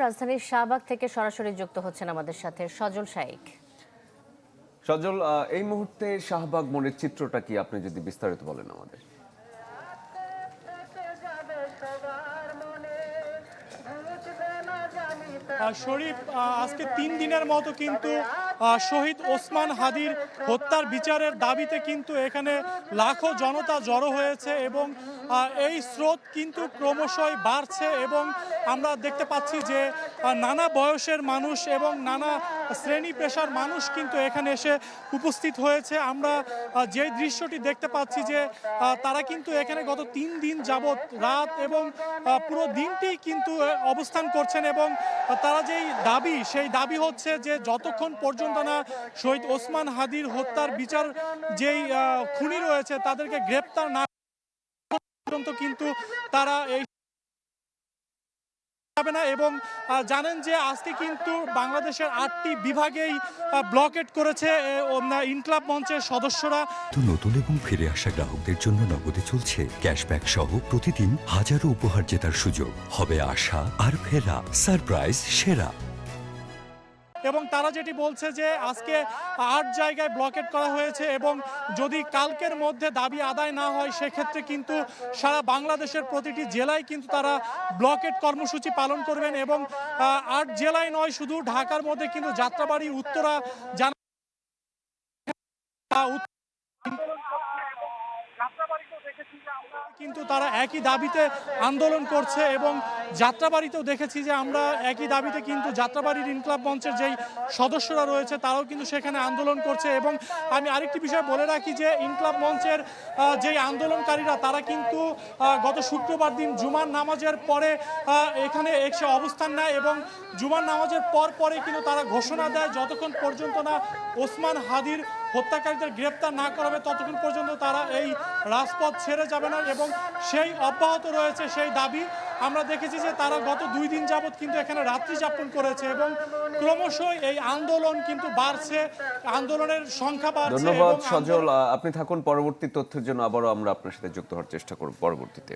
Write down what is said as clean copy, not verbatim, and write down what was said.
রাজধানীর শাহবাগ থেকে সরাসরি যুক্ত হচ্ছেন আমাদের সাথে সজল শাইক। সজল, এই মুহূর্তে শাহবাগ মোড়ের চিত্রটা কি, আপনি যদি বিস্তারিত বলেন আমাদের। শরীফ, আজকে ৩ দিনের মতো কিন্তু শহীদ ওসমান হাদির হত্যার বিচারের দাবিতে কিন্তু এখানে লাখো জনতা জড়ো হয়েছে এবং এই স্রোত কিন্তু ক্রমশই বাড়ছে এবং আমরা দেখতে পাচ্ছি যে নানা বয়সের মানুষ এবং নানা শ্রেণী পেশার মানুষ কিন্তু এখানে এসে উপস্থিত হয়েছে। আমরা যে দৃশ্যটি দেখতে পাচ্ছি যে তারা কিন্তু এখানে গত ৩ দিন যাবৎ রাত এবং পুরো দিনটি কিন্তু অবস্থান করছেন এবং তারা যেই দাবি, সেই দাবি হচ্ছে যে যতক্ষণ পর্যন্ত না শহীদ ওসমান হাদির হত্যার বিচার যেই খুনি রয়েছে তাদেরকে গ্রেপ্তার না পর্যন্ত কিন্তু তারা এই যাবে না। এবং জানেন যে আজকে কিন্তু বাংলাদেশের ৮টি বিভাগেই ব্লকেট করেছে ইনকলাব মঞ্চের সদস্যরা। নতুন এবং ফিরে আসা গ্রাহকদের জন্য নগদে চলছে ক্যাশব্যাক সহ প্রতিদিন হাজারো উপহার জেতার সুযোগ। হবে আশা আর ফেরা সারপ্রাইজ সেরা। এবং তারা যেটি বলছে যে আজকে ৮ জায়গায় ব্লকেট করা হয়েছে এবং যদি কালকের মধ্যে দাবি আদায় না হয় সেক্ষেত্রে কিন্তু সারা বাংলাদেশের প্রতিটি জেলায় কিন্তু তারা ব্লকেট কর্মসূচি পালন করবেন এবং ৮ জেলায় নয়, শুধু ঢাকার মধ্যে কিন্তু যাত্রাবাড়ি, উত্তরা কিন্তু তারা একই দাবিতে আন্দোলন করছে এবং যাত্রাবাড়িতেও দেখেছি যে আমরা একই দাবিতে কিন্তু যাত্রাবাড়ির ইনকলাব মঞ্চের যেই সদস্যরা রয়েছে তারাও কিন্তু সেখানে আন্দোলন করছে। এবং আমি আরেকটি বিষয় বলে রাখি যে ইনকলাব মঞ্চের যেই আন্দোলনকারীরা তারা কিন্তু গত শুক্রবার দিন জুমার নামাজের পরে এখানে এসে অবস্থান নেয় এবং জুমার নামাজের পরে কিন্তু তারা ঘোষণা দেয় যতক্ষণ পর্যন্ত না ওসমান হাদির হত্যাকারীদের গ্রেপ্তার না করা হবে ততক্ষণ পর্যন্ত তারা এই রাজপথ ছেড়ে যাবে না এবং সেই অব্যাহত রয়েছে সেই দাবি। আমরা দেখেছি যে তারা গত 2 দিন যাবৎ কিন্তু এখানে রাত্রি যাপন করেছে এবং ক্রমশই এই আন্দোলন কিন্তু বাড়ছে, আন্দোলনের সংখ্যা বাড়ছে। ধন্যবাদ সজল, আপনি থাকুন, পরবর্তী তথ্যের জন্য আবারও আমরা আপনার সাথে যুক্ত হওয়ার চেষ্টা করব পরবর্তীতে।